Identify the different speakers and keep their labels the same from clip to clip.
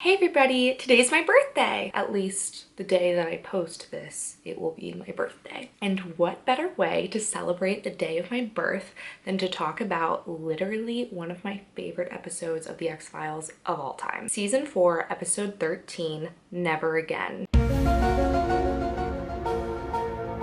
Speaker 1: Hey everybody, today's my birthday! At least the day that I post this, it will be my birthday. And what better way to celebrate the day of my birth than to talk about literally one of my favorite episodes of The X-Files of all time. Season 4, episode 13, Never Again.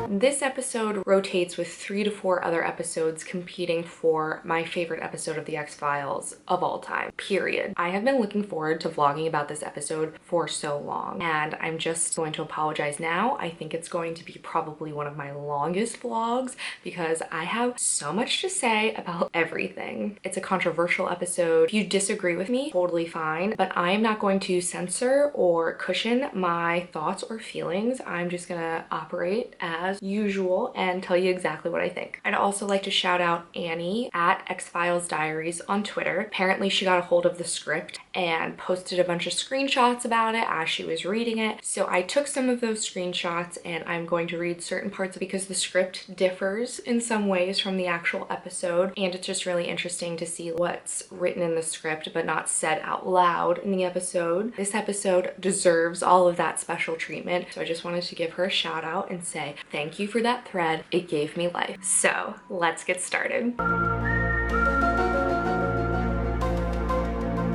Speaker 1: This episode rotates with 3 to 4 other episodes competing for my favorite episode of The X-Files of all time, period. I have been looking forward to vlogging about this episode for so long, and I'm just going to apologize now. I think it's going to be probably one of my longest vlogs because I have so much to say about everything. It's a controversial episode. If you disagree with me, totally fine, but I'm not going to censor or cushion my thoughts or feelings. I'm just gonna operate as usual and tell you exactly what I think. I'd also like to shout out Annie at X-Files Diaries on Twitter. Apparently she got a hold of the script and posted a bunch of screenshots about it as she was reading it. So I took some of those screenshots and I'm going to read certain parts because the script differs in some ways from the actual episode, and it's just really interesting to see what's written in the script but not said out loud in the episode. This episode deserves all of that special treatment, so I just wanted to give her a shout out and say thank you for that thread. It gave me life. So let's get started.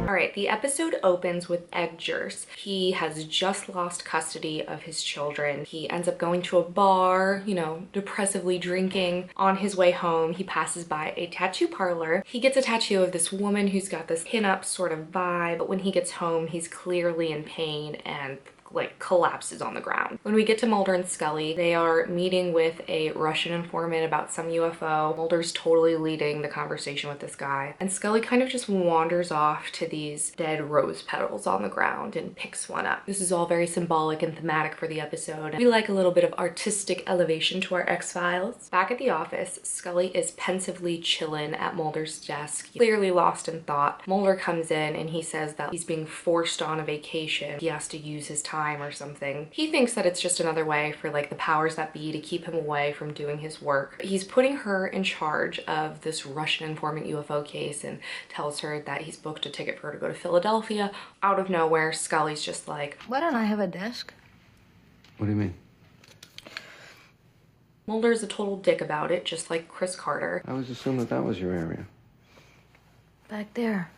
Speaker 1: Alright, the episode opens with Ed Jerse. He has just lost custody of his children. He ends up going to a bar, you know, depressively drinking. On his way home, he passes by a tattoo parlor. He gets a tattoo of this woman who's got this pin-up sort of vibe, but when he gets home, he's clearly in pain and collapses on the ground. When we get to Mulder and Scully, they are meeting with a Russian informant about some UFO. Mulder's totally leading the conversation with this guy, and Scully kind of just wanders off to these dead rose petals on the ground and picks one up. This is all very symbolic and thematic for the episode. We like a little bit of artistic elevation to our X-Files. Back at the office, Scully is pensively chilling at Mulder's desk, clearly lost in thought. Mulder comes in and he says that he's being forced on a vacation. He has to use his time or something. He thinks that it's just another way for like the powers that be to keep him away from doing his work. He's putting her in charge of this Russian informant UFO case and tells her that he's booked a ticket for her to go to Philadelphia. Out of nowhere, Scully's just like,
Speaker 2: why don't I have a desk?
Speaker 3: What do you mean?
Speaker 1: Mulder's a total dick about it, just like Chris Carter.
Speaker 3: I always assumed that was your area.
Speaker 2: Back there.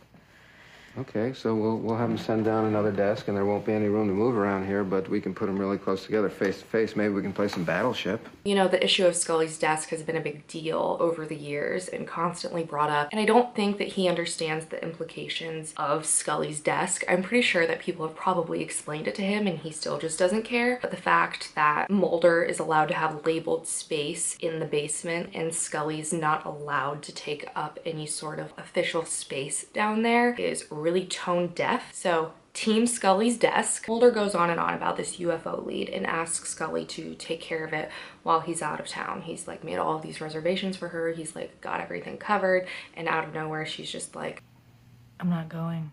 Speaker 3: Okay, so we'll have them send down another desk, and there won't be any room to move around here, but we can put them really close together, face to face. Maybe we can play some Battleship.
Speaker 1: You know, the issue of Scully's desk has been a big deal over the years and constantly brought up, and I don't think that he understands the implications of Scully's desk. I'm pretty sure that people have probably explained it to him and he still just doesn't care. But the fact that Mulder is allowed to have labeled space in the basement and Scully's not allowed to take up any sort of official space down there is really tone deaf. So Team Scully's desk. Mulder goes on and on about this UFO lead and asks Scully to take care of it while he's out of town. He's like made all of these reservations for her. He's like got everything covered, and out of nowhere she's just like,
Speaker 2: I'm not going.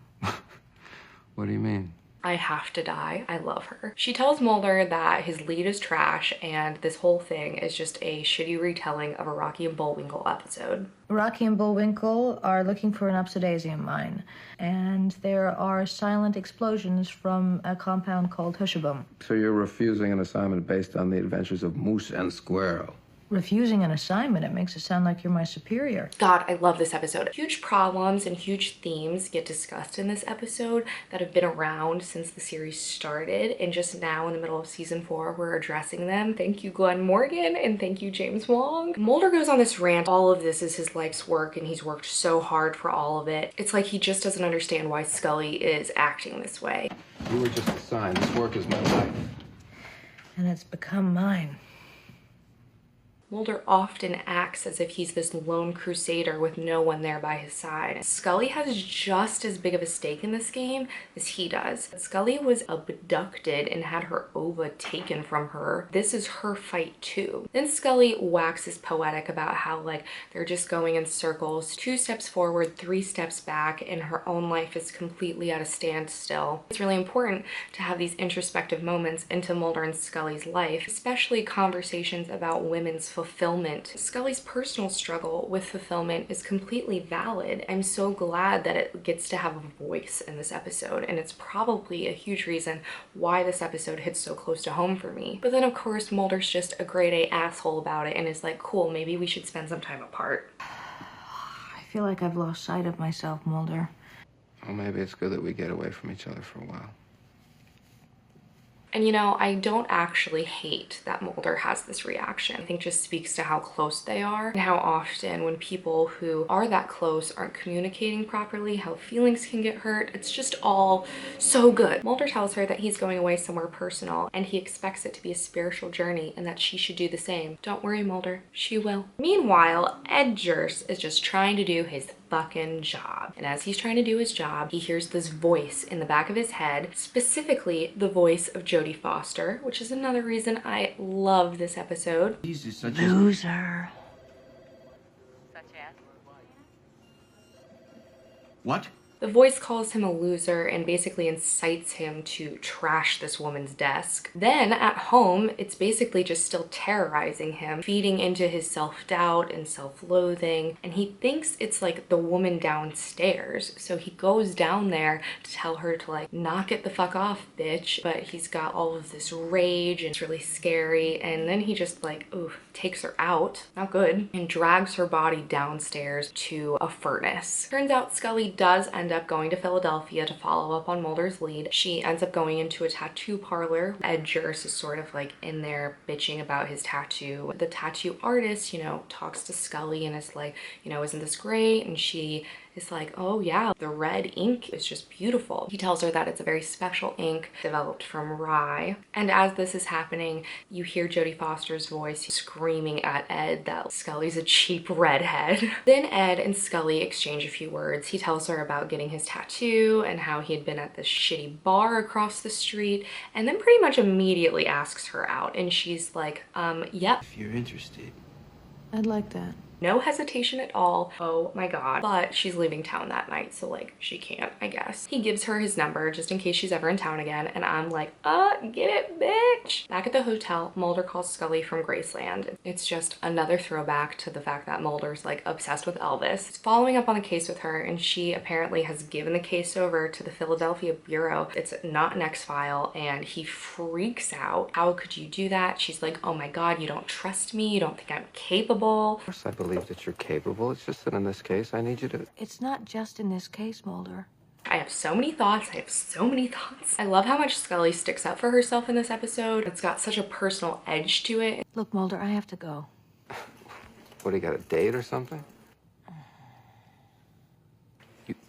Speaker 3: What do you mean?
Speaker 1: I have to die. I love her. She tells Mulder that his lead is trash and this whole thing is just a shitty retelling of a Rocky and Bullwinkle episode.
Speaker 2: Rocky and Bullwinkle are looking for an upsidasium mine, and there are silent explosions from a compound called Hushabum.
Speaker 3: So you're refusing an assignment based on the adventures of Moose and Squirrel?
Speaker 2: Refusing an assignment, it makes it sound like you're my superior.
Speaker 1: God, I love this episode. Huge problems and huge themes get discussed in this episode that have been around since the series started, and just now in the middle of season 4 we're addressing them. Thank you Glenn Morgan and thank you James Wong. Mulder goes on this rant. All of this is his life's work and he's worked so hard for all of it. It's like he just doesn't understand why Scully is acting this way.
Speaker 3: You were just assigned. This work is my life.
Speaker 2: And it's become mine.
Speaker 1: Mulder often acts as if he's this lone crusader with no one there by his side. Scully has just as big of a stake in this game as he does. Scully was abducted and had her ova taken from her. This is her fight too. Then Scully waxes poetic about how like they're just going in circles, 2 steps forward, 3 steps back, and her own life is completely at a standstill. It's really important to have these introspective moments into Mulder and Scully's life, especially conversations about women's fulfillment. Scully's personal struggle with fulfillment is completely valid. I'm so glad that it gets to have a voice in this episode, and it's probably a huge reason why this episode hits so close to home for me. But then of course Mulder's just a grade A asshole about it and is like, cool, maybe we should spend some time apart.
Speaker 2: I feel like I've lost sight of myself, Mulder.
Speaker 3: Well, maybe it's good that we get away from each other for a while.
Speaker 1: And you know, I don't actually hate that Mulder has this reaction. I think it just speaks to how close they are and how often when people who are that close aren't communicating properly, how feelings can get hurt. It's just all so good. Mulder tells her that he's going away somewhere personal and he expects it to be a spiritual journey and that she should do the same. Don't worry, Mulder, she will. Meanwhile, Ed Jerse is just trying to do his fucking job. And as he's trying to do his job, he hears this voice in the back of his head, specifically the voice of Jodie Foster, which is another reason I love this episode.
Speaker 3: He's such
Speaker 2: Loser.
Speaker 4: Such as?
Speaker 3: What?
Speaker 1: The voice calls him a loser and basically incites him to trash this woman's desk. Then at home, it's basically just still terrorizing him, feeding into his self-doubt and self-loathing, and he thinks it's like the woman downstairs. So he goes down there to tell her to like, knock it the fuck off, bitch. But he's got all of this rage and it's really scary. And then he just like, ooh, takes her out, not good, and drags her body downstairs to a furnace. Turns out Scully does end up going to Philadelphia to follow up on Mulder's lead. She ends up going into a tattoo parlor. Ed Jerse is sort of like in there bitching about his tattoo. The tattoo artist, you know, talks to Scully and is like, you know, isn't this great? And she is like, oh yeah, the red ink is just beautiful. He tells her that it's a very special ink developed from rye. And as this is happening, you hear Jodie Foster's voice screaming at Ed that Scully's a cheap redhead. Then Ed and Scully exchange a few words. He tells her about getting his tattoo and how he had been at this shitty bar across the street, and then pretty much immediately asks her out. And she's like, yep.
Speaker 3: If you're interested.
Speaker 2: I'd like that.
Speaker 1: No hesitation at all. Oh my god. But she's leaving town that night, so like she can't, I guess. He gives her his number just in case she's ever in town again, and I'm like, get it, bitch. Back at the hotel, Mulder calls Scully from Graceland. It's just another throwback to the fact that Mulder's like obsessed with Elvis. He's following up on the case with her, and she apparently has given the case over to the Philadelphia Bureau. It's not an X-file, and he freaks out. How could you do that? She's like, oh my god, you don't trust me? You don't think I'm capable?
Speaker 3: Of course I believe that you're capable. It's just that in this case, I need you to...
Speaker 2: It's not just in this case, Mulder.
Speaker 1: I have so many thoughts. I love how much Scully sticks up for herself in this episode. It's got such a personal edge to it.
Speaker 2: Look, Mulder, I have to go.
Speaker 3: What, do you got a date or something?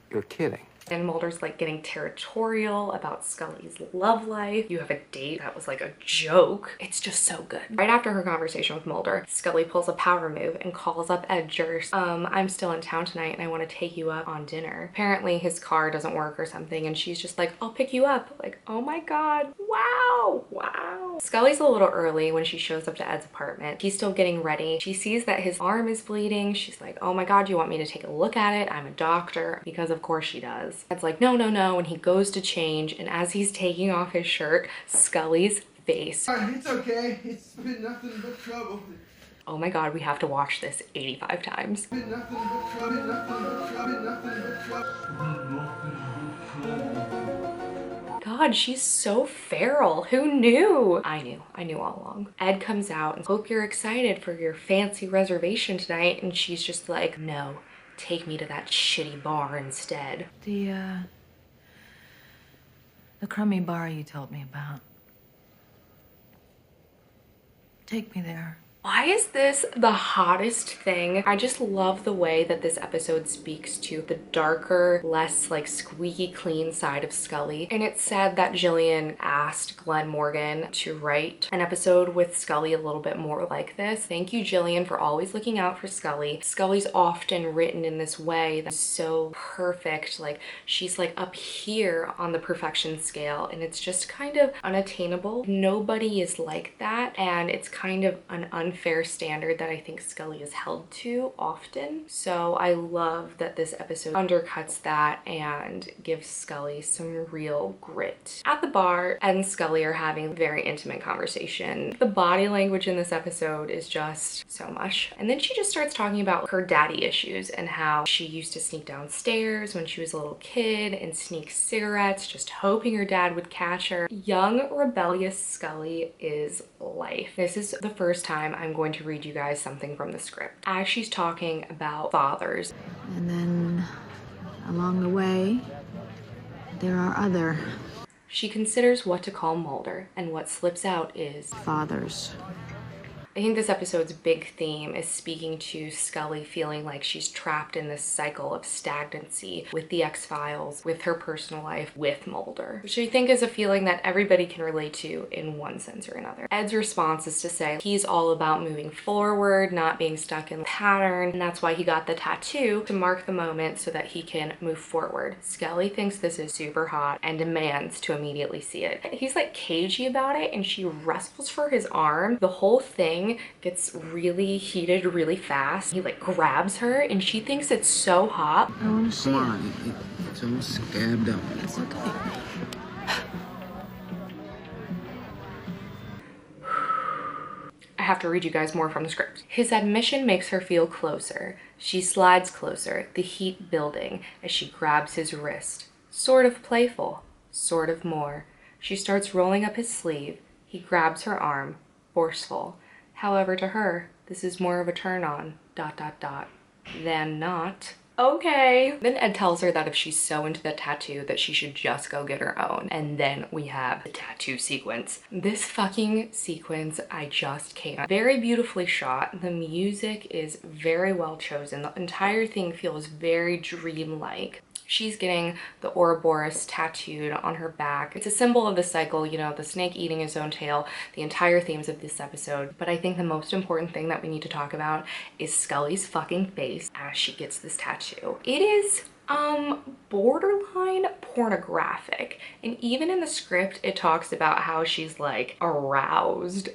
Speaker 3: You're kidding.
Speaker 1: And Mulder's like getting territorial about Scully's love life. You have a date that was like a joke. It's just so good. Right after her conversation with Mulder, Scully pulls a power move and calls up Ed Jerse. I'm still in town tonight and I want to take you up on dinner. Apparently his car doesn't work or something, and she's just like, I'll pick you up. Like, oh my god, wow. Scully's a little early when she shows up to Ed's apartment. He's still getting ready. She sees that his arm is bleeding. She's like, oh my god, you want me to take a look at it? I'm a doctor. Because of course she does. Ed's like, no, and he goes to change, and as he's taking off his shirt, Scully's face.
Speaker 5: It's okay. It's been nothing but trouble.
Speaker 1: Oh my god, we have to watch this 85 times.
Speaker 5: Been nothing but trouble, nothing but trouble.
Speaker 1: God, she's so feral. Who knew? I knew all along. Ed comes out and hope you're excited for your fancy reservation tonight, and she's just like, no. Take me to that shitty bar instead.
Speaker 2: The crummy bar you told me about. Take me there.
Speaker 1: Why is this the hottest thing? I just love the way that this episode speaks to the darker, less like squeaky clean side of Scully. And it's said that Gillian asked Glenn Morgan to write an episode with Scully a little bit more like this. Thank you, Gillian, for always looking out for Scully. Scully's often written in this way that's so perfect. Like she's like up here on the perfection scale, and it's just kind of unattainable. Nobody is like that, and it's kind of an unfair standard that I think Scully is held to often. So I love that this episode undercuts that and gives Scully some real grit. At the bar, Ed and Scully are having a very intimate conversation. The body language in this episode is just so much. And then she just starts talking about her daddy issues and how she used to sneak downstairs when she was a little kid and sneak cigarettes, just hoping her dad would catch her. Young, rebellious Scully is life. This is the first time I'm going to read you guys something from the script. As she's talking about fathers.
Speaker 6: And then along the way, there are other
Speaker 1: She considers what to call Mulder, and what slips out is
Speaker 6: fathers.
Speaker 1: I think this episode's big theme is speaking to Scully feeling like she's trapped in this cycle of stagnancy with the X-Files, with her personal life, with Mulder, which I think is a feeling that everybody can relate to in one sense or another. Ed's response is to say he's all about moving forward, not being stuck in the pattern, and that's why he got the tattoo to mark the moment so that he can move forward. Scully thinks this is super hot and demands to immediately see it. He's like cagey about it, and she wrestles for his arm. The whole thing gets really heated really fast. He like grabs her and she thinks it's so hot.
Speaker 6: I want to see
Speaker 7: Come
Speaker 6: it.
Speaker 7: on, it's almost scabbed up.
Speaker 6: It's okay.
Speaker 1: I have to read you guys more from the script. His admission makes her feel closer. She slides closer, the heat building as she grabs his wrist. Sort of playful, sort of more. She starts rolling up his sleeve. He grabs her arm, forceful. However, to her, this is more of a turn on, ... than not. Okay. Then Ed tells her that if she's so into the tattoo that she should just go get her own. And then we have the tattoo sequence. This fucking sequence, I just can't. Very beautifully shot. The music is very well chosen. The entire thing feels very dreamlike. She's getting the Ouroboros tattooed on her back. It's a symbol of the cycle, you know, the snake eating his own tail, the entire themes of this episode. But I think the most important thing that we need to talk about is Scully's fucking face as she gets this tattoo. It is borderline pornographic. And even in the script, it talks about how she's like aroused.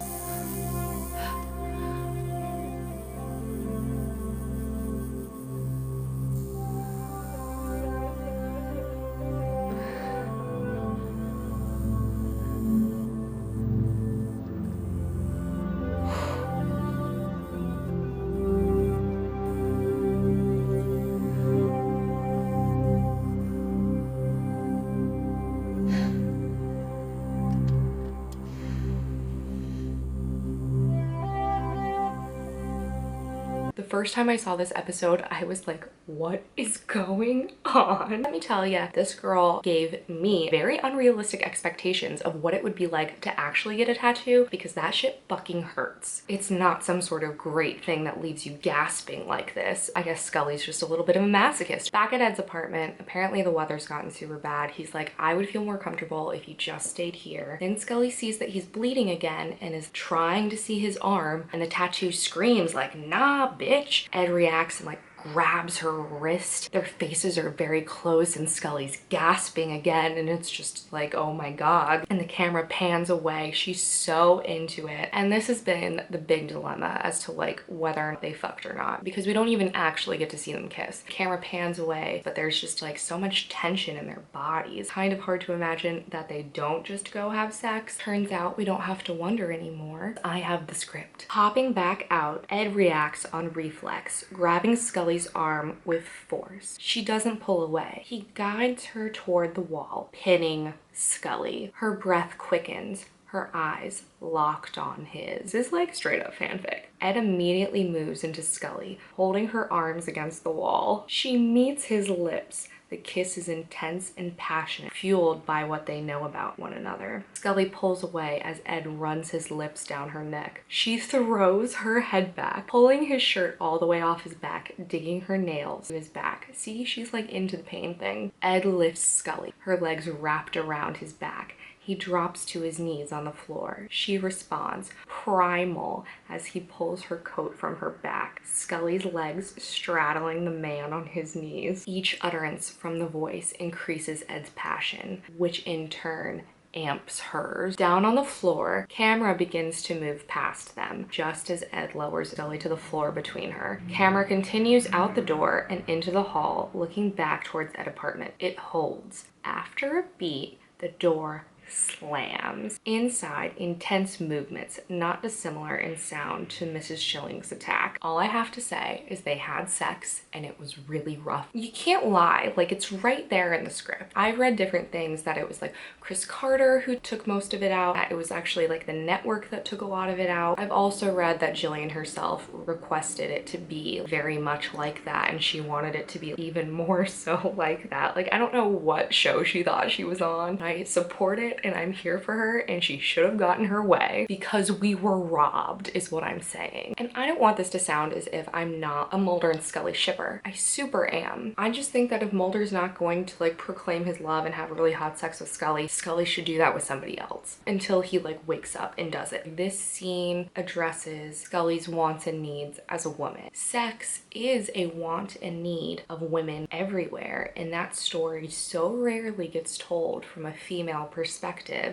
Speaker 1: First time I saw this episode, I was like, what is going on? Let me tell you, this girl gave me very unrealistic expectations of what it would be like to actually get a tattoo, because that shit fucking hurts. It's not some sort of great thing that leaves you gasping like this. I guess Scully's just a little bit of a masochist. Back at Ed's apartment, apparently the weather's gotten super bad. He's like, I would feel more comfortable if you just stayed here. Then Scully sees that he's bleeding again and is trying to see his arm, and the tattoo screams like, nah, bitch. Ed reacts and like grabs her wrist. Their faces are very close and Scully's gasping again, and it's just like, oh my god. And the camera pans away. She's so into it. And this has been the big dilemma as to like whether they fucked or not, because we don't even actually get to see them kiss. The camera pans away, but there's just like so much tension in their bodies. Kind of hard to imagine that they don't just go have sex. Turns out we don't have to wonder anymore. I have the script. Popping back out, Ed reacts on reflex, grabbing Scully's arm with force. She doesn't pull away. He guides her toward the wall, pinning Scully. Her breath quickens, her eyes locked on his. This is like straight up fanfic. Ed immediately moves into Scully, holding her arms against the wall. She meets his lips. The kiss is intense and passionate, fueled by what they know about one another. Scully pulls away as Ed runs his lips down her neck. She throws her head back, pulling his shirt all the way off his back, digging her nails in his back. See, she's like into the pain thing. Ed lifts Scully, her legs wrapped around his back. He drops to his knees on the floor. She responds, primal, as he pulls her coat from her back, Scully's legs straddling the man on his knees. Each utterance from the voice increases Ed's passion, which in turn amps hers. Down on the floor, camera begins to move past them, just as Ed lowers Scully to the floor between her. Camera continues out the door and into the hall, looking back towards Ed's apartment. It holds. After a beat, the door slams. Inside, intense movements, not dissimilar in sound to Mrs. Schilling's attack. All I have to say is they had sex and it was really rough. You can't lie, like it's right there in the script. I've read different things that it was like Chris Carter who took most of it out, that it was actually like the network that took a lot of it out. I've also read that Gillian herself requested it to be very much like that and she wanted it to be even more so like that. Like I don't know what show she thought she was on. I support it and I'm here for her, and she should have gotten her way because we were robbed is what I'm saying. And I don't want this to sound as if I'm not a Mulder and Scully shipper. I super am. I just think that if Mulder's not going to like proclaim his love and have really hot sex with Scully, Scully should do that with somebody else until he like wakes up and does it. This scene addresses Scully's wants and needs as a woman. Sex is a want and need of women everywhere, and that story so rarely gets told from a female perspective.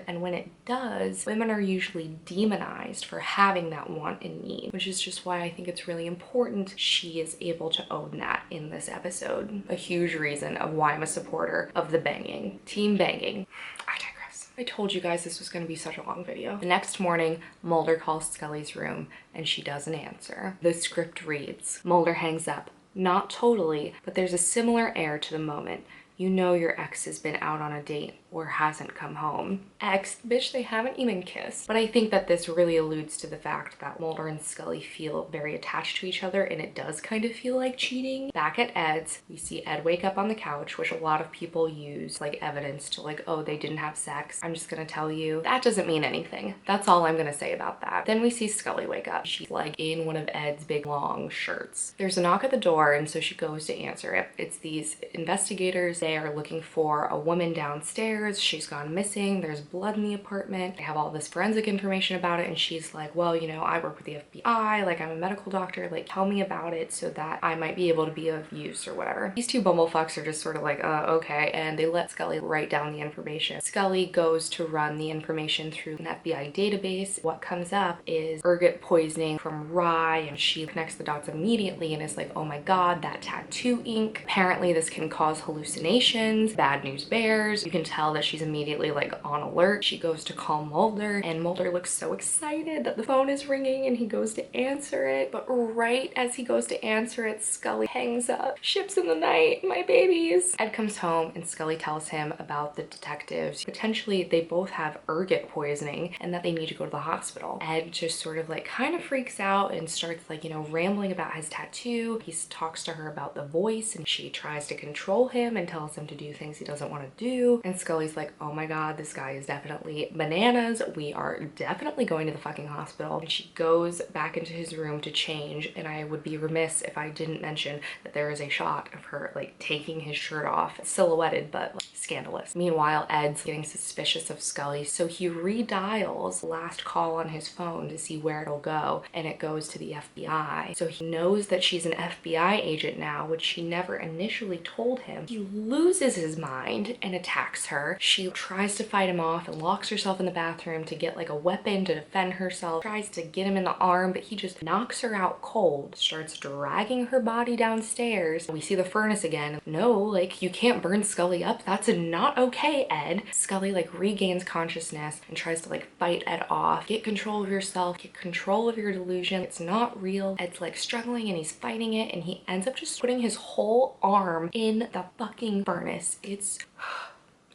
Speaker 1: And when it does, women are usually demonized for having that want and need, which is just why I think it's really important she is able to own that in this episode. A huge reason of why I'm a supporter of the banging. Team banging. I digress. I told you guys this was going to be such a long video. The next morning, Mulder calls Scully's room and she doesn't answer. The script reads, Mulder hangs up. Not totally, but there's a similar air to the moment. You know your ex has been out on a date or hasn't come home. Ex, bitch, they haven't even kissed. But I think that this really alludes to the fact that Mulder and Scully feel very attached to each other, and it does kind of feel like cheating. Back at Ed's, we see Ed wake up on the couch, which a lot of people use like evidence to like, oh, they didn't have sex. I'm just gonna tell you, that doesn't mean anything. That's all I'm gonna say about that. Then we see Scully wake up. She's like in one of Ed's big long shirts. There's a knock at the door, and so she goes to answer it. It's these investigators. They are looking for a woman downstairs. She's gone missing. There's blood in the apartment. They have all this forensic information about it, and she's like, well, you know, I work with the FBI, like I'm a medical doctor, like tell me about it so that I might be able to be of use or whatever. These two bumblefucks are just sort of like, okay, and they let Scully write down the information. Scully goes to run the information through an FBI database. What comes up is ergot poisoning from rye, and she connects the dots immediately and is like, oh my god, that tattoo ink. Apparently this can cause hallucinations. Bad news bears. You can tell that she's immediately like on alert. She goes to call Mulder, and Mulder looks so excited that the phone is ringing and he goes to answer it. But right as he goes to answer it, Scully hangs up. Ships in the night, my babies. Ed comes home and Scully tells him about the detectives. Potentially they both have ergot poisoning and that they need to go to the hospital. Ed just sort of like kind of freaks out and starts like, you know, rambling about his tattoo. He talks to her about the voice and she tries to control him and tells him to do things he doesn't want to do. And Scully's like, oh my god, this guy is definitely bananas. We are definitely going to the fucking hospital. And she goes back into his room to change, and I would be remiss if I didn't mention that there is a shot of her like taking his shirt off, silhouetted but like, scandalous. Meanwhile, Ed's getting suspicious of Scully, so he redials last call on his phone to see where it'll go, and it goes to the FBI. So he knows that she's an FBI agent now, which she never initially told him. He loses his mind and attacks her. She tries to fight him off and locks herself in the bathroom to get like a weapon to defend herself, tries to get him in the arm, but he just knocks her out cold, starts dragging her body downstairs. We see the furnace again. No, like you can't burn Scully up. That's not okay, Ed. Scully like regains consciousness and tries to like fight Ed off. Get control of yourself, get control of your delusion. It's not real. Ed's like struggling and he's fighting it, and he ends up just putting his whole arm in the fucking furnace. It's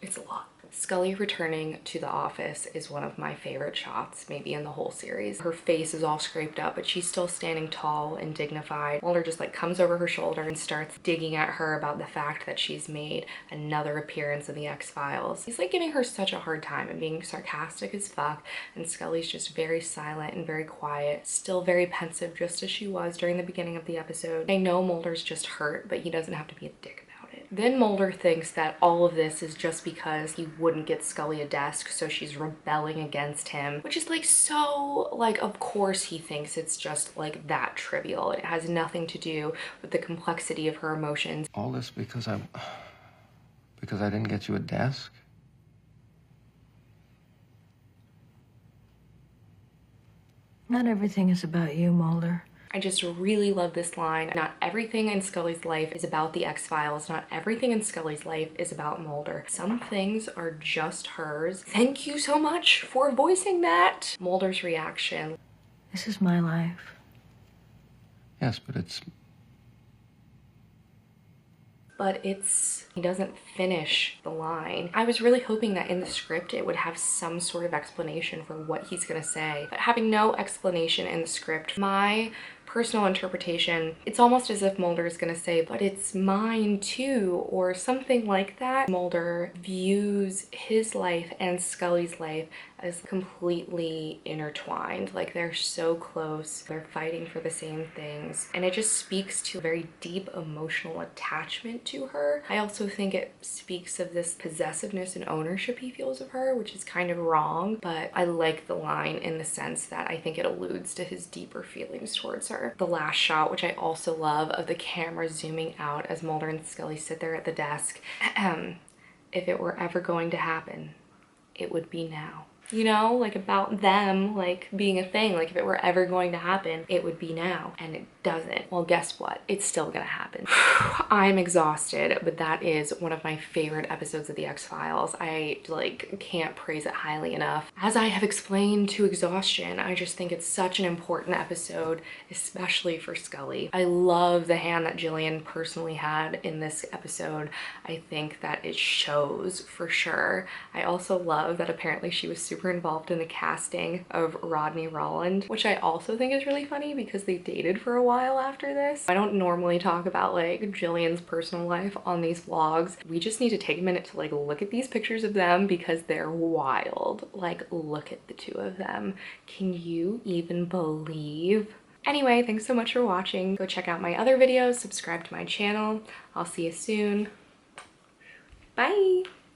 Speaker 1: a lot. Scully returning to the office is one of my favorite shots, maybe in the whole series. Her face is all scraped up, but she's still standing tall and dignified. Mulder just like comes over her shoulder and starts digging at her about the fact that she's made another appearance in the X-Files. He's like giving her such a hard time and being sarcastic as fuck, and Scully's just very silent and very quiet, still very pensive just as she was during the beginning of the episode. I know Mulder's just hurt, but he doesn't have to be a dick. Then Mulder thinks that all of this is just because he wouldn't get Scully a desk, so she's rebelling against him, which is like so like, of course he thinks it's just like that trivial. It has nothing to do with the complexity of her emotions.
Speaker 3: All this because I didn't get you a desk?
Speaker 2: Not everything is about you, Mulder.
Speaker 1: I just really love this line. Not everything in Scully's life is about the X-Files. Not everything in Scully's life is about Mulder. Some things are just hers. Thank you so much for voicing that. Mulder's reaction.
Speaker 2: This is my life.
Speaker 3: Yes, but it's...
Speaker 1: He doesn't finish the line. I was really hoping that in the script it would have some sort of explanation for what he's gonna say, but having no explanation in the script, my personal interpretation, it's almost as if Mulder is gonna say, but it's mine too, or something like that. Mulder views his life and Scully's life as completely intertwined. Like, they're so close, they're fighting for the same things, and it just speaks to a very deep emotional attachment to her. I also think it speaks of this possessiveness and ownership he feels of her, which is kind of wrong, but I like the line in the sense that I think it alludes to his deeper feelings towards her. The last shot, which I also love, of the camera zooming out as Mulder and Scully sit there at the desk. If it were ever going to happen, it would be now. You know, like about them, like being a thing, like if it were ever going to happen, it would be now, and it doesn't. Well, guess what? It's still gonna happen. I'm exhausted, but that is one of my favorite episodes of the X-Files. I like can't praise it highly enough. As I have explained to exhaustion, I just think it's such an important episode, especially for Scully. I love the hand that Gillian personally had in this episode. I think that it shows for sure. I also love that apparently she was super involved in the casting of Rodney Rowland, which I also think is really funny because they dated for a while after this. I don't normally talk about like Jillian's personal life on these vlogs. We just need to take a minute to like look at these pictures of them because they're wild. Like, look at the two of them. Can you even believe? Anyway, thanks so much for watching. Go check out my other videos, subscribe to my channel. I'll see you soon. Bye.